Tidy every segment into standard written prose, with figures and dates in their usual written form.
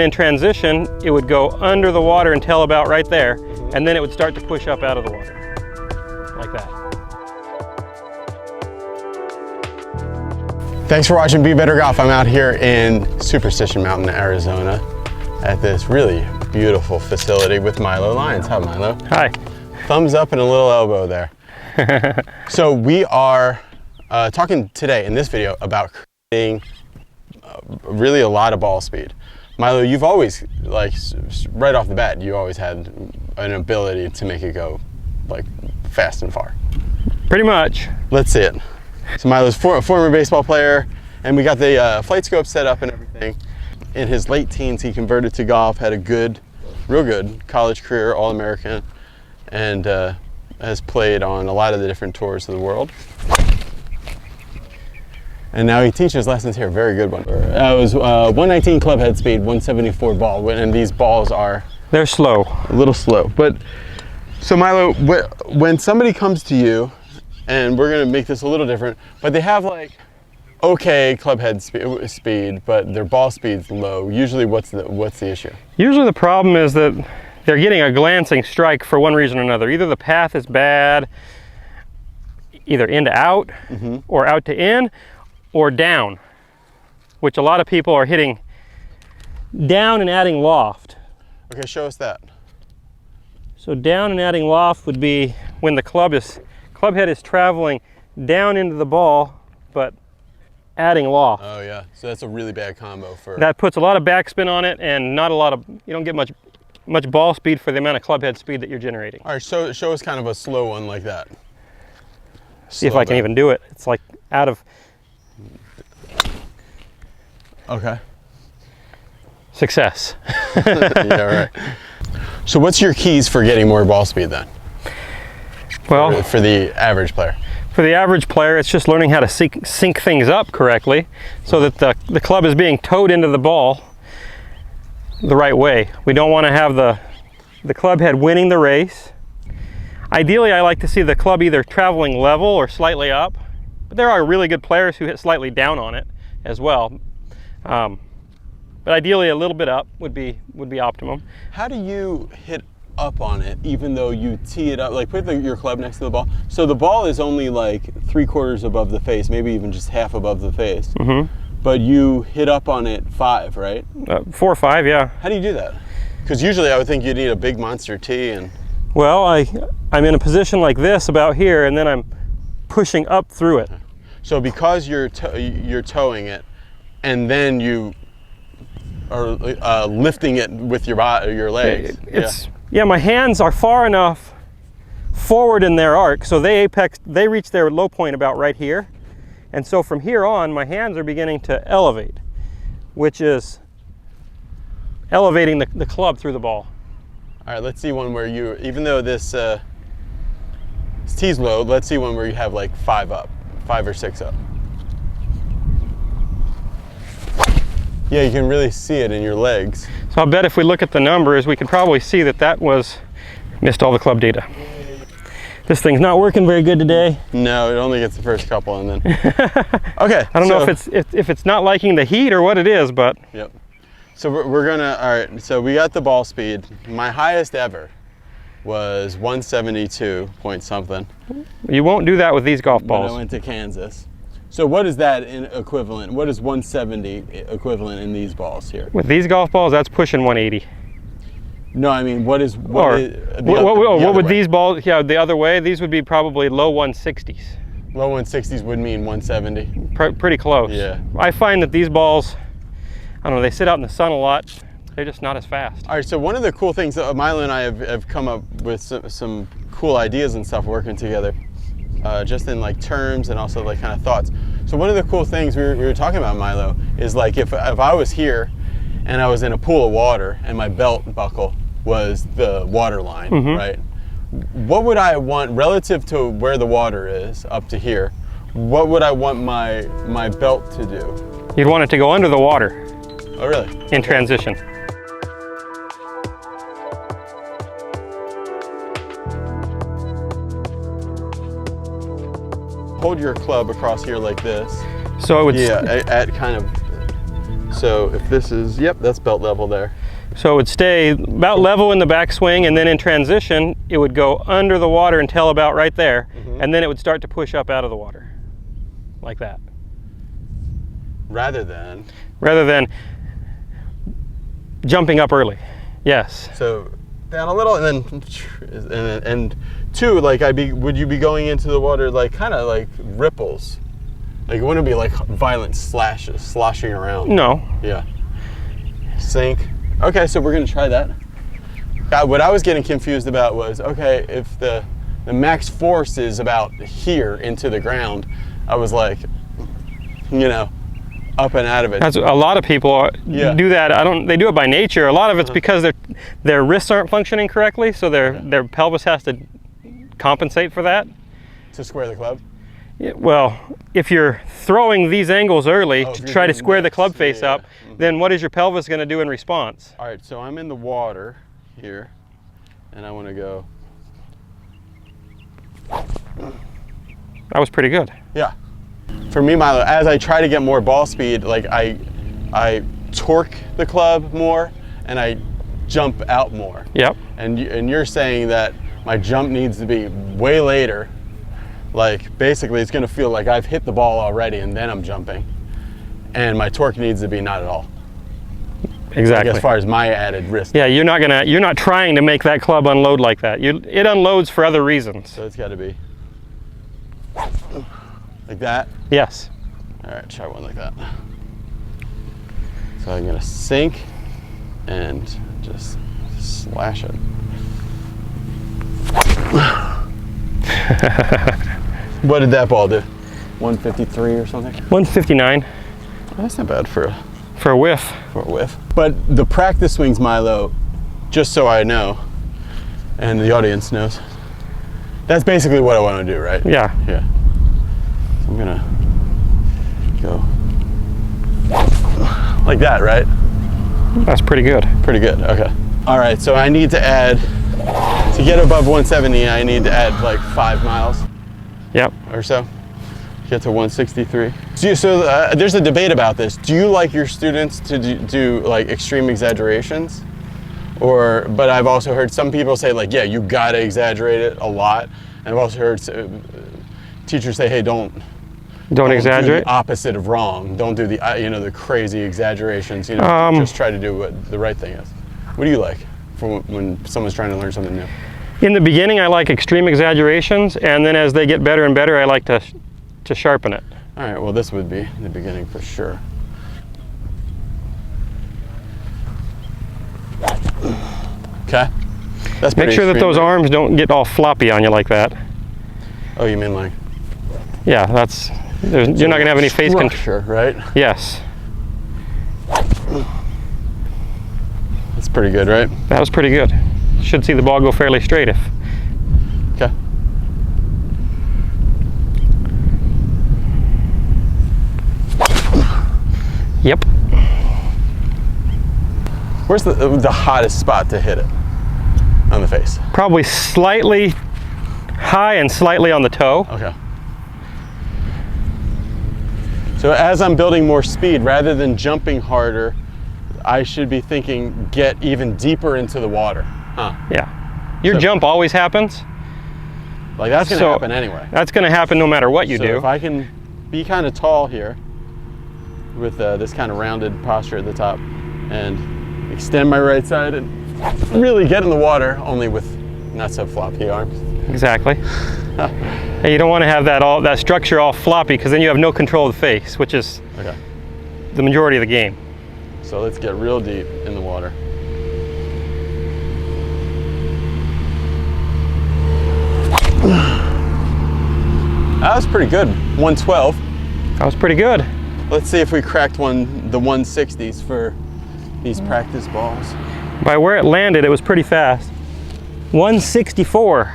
In transition, it would go under the water until about right there, and then it would start to push up out of the water, like that. Thanks for watching Be Better Golf. I'm out here in Superstition Mountain, Arizona, at this really beautiful facility with Milo Lyons. Hi, Milo. Hi. Thumbs up and a little elbow there. So we are talking today in this video about creating really a lot of ball speed. Milo, you've always, like, right off the bat, you always had an ability to make it go, like, fast and far. Pretty much. Let's see it. So Milo's a former baseball player, and we got the flight scope set up and everything. In his late teens, he converted to golf, had a good, real good college career, All-American, and has played on a lot of the different tours of the world. And now he teaches lessons here, very good one. It was 119 club head speed, 174 ball, and these balls are... They're slow. A little slow. But, so Milo, when somebody comes to you, and we're gonna make this a little different, but they have like, okay club head speed, but their ball speed's low, usually what's the issue? Usually the problem is that they're getting a glancing strike for one reason or another. Either the path is bad, either in to out, or out to in, or down, which a lot of people are hitting down and adding loft. Okay, show us that. So down and adding loft would be when the club head is traveling down into the ball, but adding loft. Oh yeah, so that's a really bad combo for... That puts a lot of backspin on it and not a lot of, you don't get much ball speed for the amount of club head speed that you're generating. All right, show us kind of a slow one like that. See if I can even do it. It's like out of... Okay. Success. Yeah, right. So what's your keys for getting more ball speed then? Well, for the average player. For the average player, it's just learning how to sync things up correctly so that the club is being towed into the ball the right way. We don't want to have the club head winning the race. Ideally, I like to see the club either traveling level or slightly up, but there are really good players who hit slightly down on it as well. But ideally a little bit up would be optimum. How do you hit up on it even though you tee it up, like put your club next to the ball, so the ball is only like 3/4 above the face, maybe even just half above the face, but you hit up on it 5, right? 4 or 5, yeah. How do you do that? Because usually I would think you'd need a big monster tee. And well, I'm in a position like this about here, and then I'm pushing up through it. So because you're towing it and then you are lifting it with your legs. Yeah, my hands are far enough forward in their arc, so they reach their low point about right here. And so from here on, my hands are beginning to elevate, which is elevating the club through the ball. All right, let's see one where you, even though this tee's low, let's see one where you have like 5 or 6 up. Yeah, you can really see it in your legs. So I'll bet if we look at the numbers, we could probably see that missed all the club data. This thing's not working very good today. No, it only gets the first couple and then... Okay. I don't know if it's not liking the heat or what it is, but... Yep. So we're gonna, all right, so we got the ball speed. My highest ever was 172 point something. You won't do that with these golf balls. When I went to Kansas. So what is that in equivalent? What is 170 equivalent in these balls here? With these golf balls, that's pushing 180. No, I mean, what would these balls, yeah, the other way, these would be probably low 160s. Low 160s would mean 170? Pretty close. Yeah. I find that these balls, I don't know, they sit out in the sun a lot. They're just not as fast. All right, so one of the cool things, Milo and I have come up with some cool ideas and stuff working together. Just in like terms and also like kind of thoughts. So one of the cool things we were talking about, Milo, is like if I was here and I was in a pool of water and my belt buckle was the water line, right? What would I want relative to where the water is up to here? What would I want my belt to do? You'd want it to go under the water. Oh, really? In transition. Hold your club across here like this. So it would... Yeah, at kind of So if this is, yep, that's belt level there. So it would stay about level in the backswing, and then in transition, it would go under the water until about right there, and then it would start to push up out of the water, like that. Rather than jumping up early. Yes. So down a little, and two, like would you be going into the water like kind of like ripples? Like it wouldn't be like violent slashes, sloshing around. No. Yeah. Sink. Okay, so we're gonna try that. What I was getting confused about was, okay, if the max force is about here into the ground, I was like, you know, up and out of it. That's a lot of people do that. They do it by nature. A lot of it's because their wrists aren't functioning correctly, so their pelvis has to compensate for that. To square the club? Yeah, well, if you're throwing these angles early to try to square the club face up, then what is your pelvis going to do in response? All right, so I'm in the water here, and I want to go. That was pretty good. Yeah. For me, Milo, as I try to get more ball speed, like I torque the club more and I jump out more. Yep. And you're saying that my jump needs to be way later. Like basically it's going to feel like I've hit the ball already and then I'm jumping. And my torque needs to be not at all. Exactly. Like as far as my added risk. Yeah, you're not trying to make that club unload like that. It unloads for other reasons. So it's got to be like that? Yes. All right, try one like that. So I'm gonna sink and just slash it. What did that ball do? 153 or something? 159. That's not bad for a whiff. For a whiff. But the practice swings, Milo, just so I know, and the audience knows, that's basically what I want to do, right? Yeah. Yeah. I'm gonna go like that, right? That's pretty good. Pretty good, okay. All right, so I need to add, to get above 170, I need to add like 5 miles. Yep. Or so. Get to 163. So there's a debate about this. Do you like your students to do like extreme exaggerations? But I've also heard some people say like, yeah, you gotta exaggerate it a lot. And I've also heard teachers say, hey, don't exaggerate. Do the opposite of wrong. Don't do the the crazy exaggerations. Just try to do what the right thing is. What do you like for when someone's trying to learn something new? In the beginning, I like extreme exaggerations, and then as they get better and better, I like to sharpen it. All right. Well, this would be the beginning for sure. Okay. That's Make sure that those arms don't get all floppy on you like that. Oh, you mean like? Yeah, you're not gonna have any face control, right? Yes. That's pretty good, right? That was pretty good. Should see the ball go fairly straight if. Okay. Yep. Where's the hottest spot to hit it on the face? Probably slightly high and slightly on the toe. Okay. So as I'm building more speed, rather than jumping harder, I should be thinking get even deeper into the water. Huh. Yeah. Your jump always happens. Like that's going to happen anyway. That's going to happen no matter what you do. If I can be kind of tall here with this kind of rounded posture at the top and extend my right side and really get in the water, only with not so floppy arms. Exactly. And you don't want to have that structure all floppy, because then you have no control of the face, which is the majority of the game. So let's get real deep in the water. That was pretty good. 112. That was pretty good. Let's see if we cracked the 160s for these practice balls. By where it landed, it was pretty fast. 164.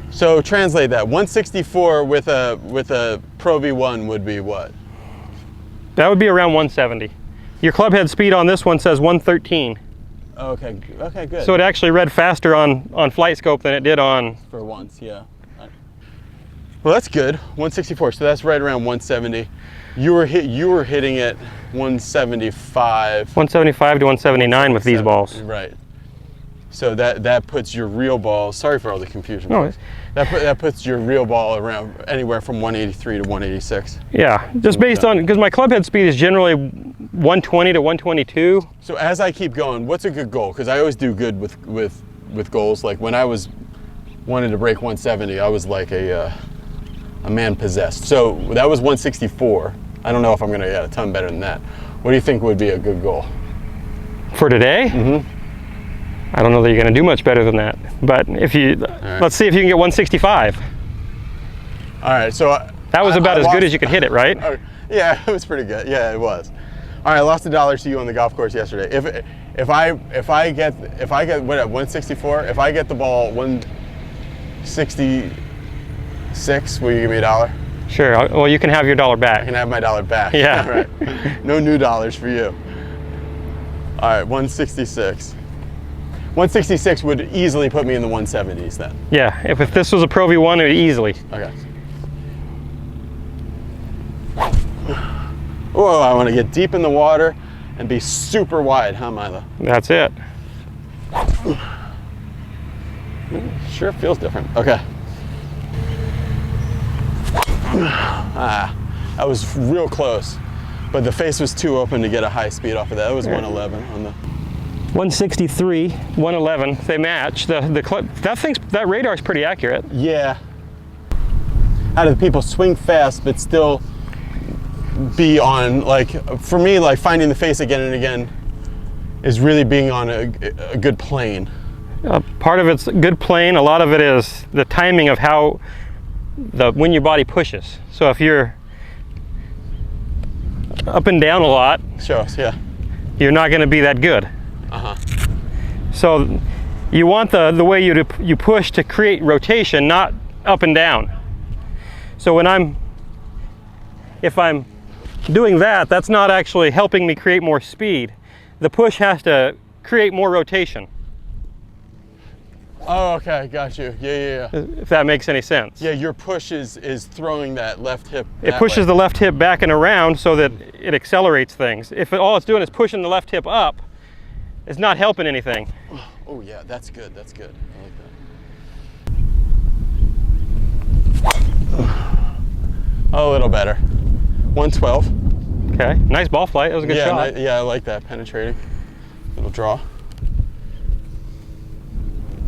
So translate that. 164 with a Pro V1 would be what? That would be around 170. Your club head speed on this one says 113. Okay, good. So it actually read faster on flight scope than it did on... For once, yeah. Well, that's good. 164, so that's right around 170. You were hitting it 175. 175 to 179 with these balls. Right. So that puts your real ball. Sorry for all the confusion. No. That puts your real ball around anywhere from 183 to 186. Yeah, just based on, because my club head speed is generally 120 to 122. So as I keep going, what's a good goal? Because I always do good with goals. Like when I wanted to break 170, I was like a man possessed. So that was 164. I don't know if I'm going to get a ton better than that. What do you think would be a good goal? For today? Mm-hmm. I don't know that you're going to do much better than that. But if you, let's see if you can get 165. All right, so that was about as good as you could hit it, right? Yeah, it was pretty good. Yeah, it was. All right, I lost $1 to you on the golf course yesterday. If I get what at 164, if I get the ball 166, will you give me $1? Sure. Well, you can have your $1 back. I can have my $1 back. Yeah. Right. No new dollars for you. All right, 166. 166 would easily put me in the 170s then. Yeah, if this was a Pro V1, it would easily. Okay. Whoa, I want to get deep in the water and be super wide, huh, Milo? That's it. Sure feels different. Okay. That was real close, but the face was too open to get a high speed off of that. That was 111 on the. 163, 111, they match. That radar's pretty accurate. Yeah. How do people swing fast but still be on, like, for me, like finding the face again and again is really being on a good plane. Part of it's good plane, a lot of it is the timing of when your body pushes. So if you're up and down a lot, Show us, yeah. you're not going to be that good. Uh-huh. So you want the way you push to create rotation, not up and down. So if I'm doing that, that's not actually helping me create more speed. The push has to create more rotation. Oh, okay, got you. Yeah. If that makes any sense. Yeah, your push is throwing that left hip. It pushes the left hip back and around so that it accelerates things. If all it's doing is pushing the left hip up, it's not helping anything. Oh yeah, that's good. That's good. I like that. A little better. 112. Okay, nice ball flight. That was a good shot. Yeah, I like that. Penetrating. Little draw.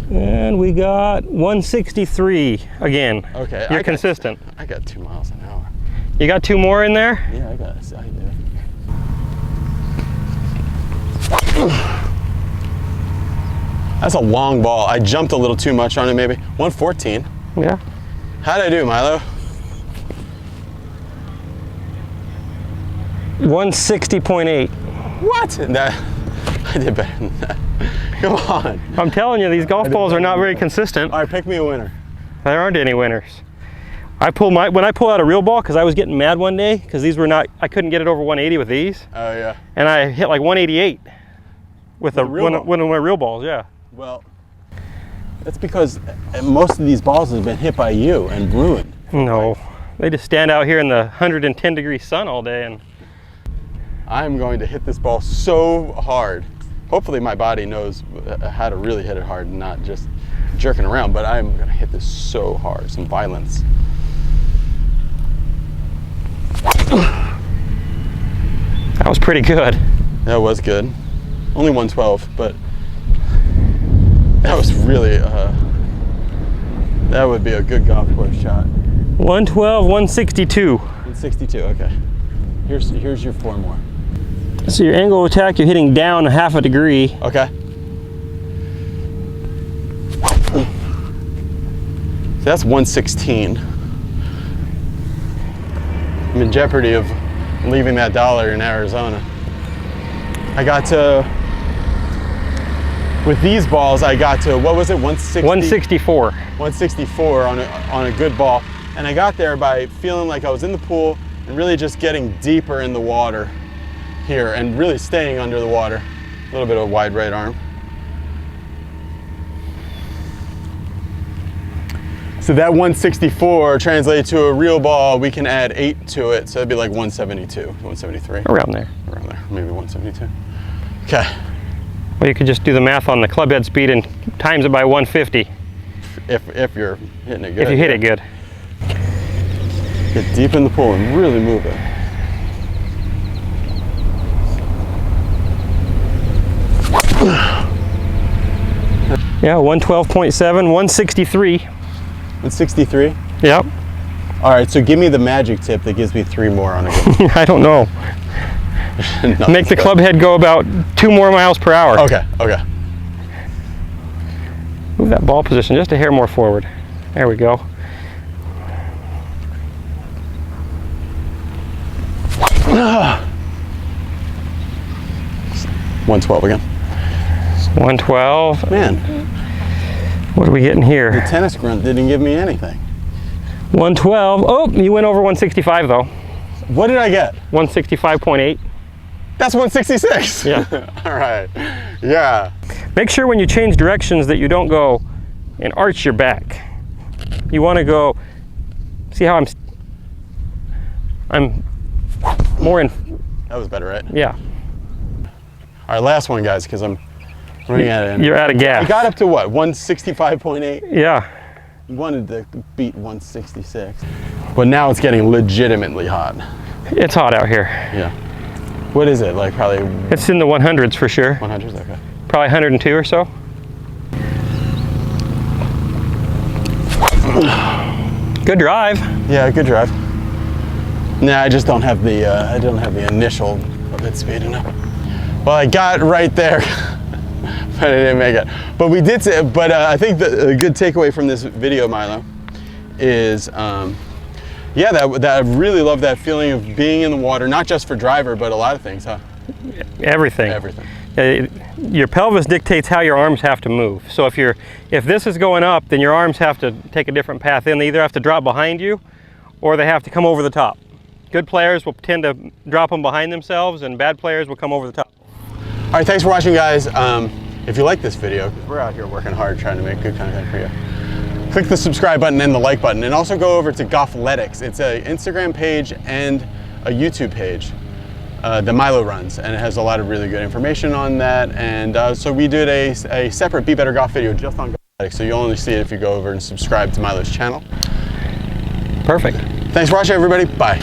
And we got 163 again. Okay. You're consistent. I got 2 miles an hour. You got 2 more in there? Yeah, I do. That's a long ball. I jumped a little too much on it, maybe. 114. Yeah. How'd I do, Milo? 160.8. What? I did better than that. Come on. I'm telling you, these golf balls are not very consistent. All right, pick me a winner. There aren't any winners. When I pull out a real ball, because I was getting mad one day, because I couldn't get it over 180 with these. Oh yeah. And I hit like 188 with one of my real balls, yeah. Well, that's because most of these balls have been hit by you and ruined. No, they just stand out here in the 110-degree sun all day. And I'm going to hit this ball so hard. Hopefully my body knows how to really hit it hard and not just jerking around, but I'm going to hit this so hard, some violence. That was pretty good. That was good. Only 112, but that was really, that would be a good golf course shot. 112, 162. 162, okay. Here's your 4 more. So your angle of attack, you're hitting down 1/2 degree. Okay. So that's 116. I'm in jeopardy of leaving that $1 in Arizona. With these balls, I got to, what was it, 160? 164. 164 on a good ball. And I got there by feeling like I was in the pool and really just getting deeper in the water here and really staying under the water. A little bit of a wide right arm. So that 164 translated to a real ball, we can add 8 to it, so it'd be like 172, 173. Around there. Around there, maybe 172. Okay. Well, you could just do the math on the club head speed and times it by 150. If you're hitting it good. If you hit it good. Get deep in the pool and really move it. Yeah, 112.7, 163. 163? Yep. All right, so give me the magic tip that gives me 3 more on a good. I don't know. No, Make the club head go about 2 more miles per hour. Okay, okay. Move that ball position just a hair more forward. There we go. Ah. 112 again. 112. Man, What are we getting the here? tennis grunt didn't give me anything. 112. Oh, you went over 165 though. What did I get? 165.8. That's 166. Yeah. All right. Yeah. Make sure when you change directions that you don't go and arch your back. You want to go, see how I'm more in, That was better, right? yeah. All right, last one, guys, because I'm running out of. You're out of gas. I got up to what? 165.8. Yeah. Wanted to beat 166, but now it's getting legitimately hot. It's hot out here. Yeah. What is it? Like probably It's in the 100s for sure. 100s. Okay. Probably 102 or so. Good drive. Yeah, good drive. Nah, I just don't have the initial of it speed enough. Well, I got right there, but I didn't make it. But we did say, but I think the good takeaway from this video, Milo, is yeah, that I really love that feeling of being in the water, not just for driver, but a lot of things, huh? Everything. Everything. Your pelvis dictates how your arms have to move. So if this is going up, then your arms have to take a different path in. They either have to drop behind you or they have to come over the top. Good players will tend to drop them behind themselves and bad players will come over the top. All right, thanks for watching, guys. If you like this video, because we're out here working hard trying to make good content for you, click the subscribe button and the like button, and also go over to Golfletics. It's an Instagram page and a YouTube page that Milo runs, and it has a lot of really good information on that. And so we did a separate Be Better Golf video just on Golfletics, so you'll only see it if you go over and subscribe to Milo's channel. Perfect. Thanks for watching, everybody. Bye.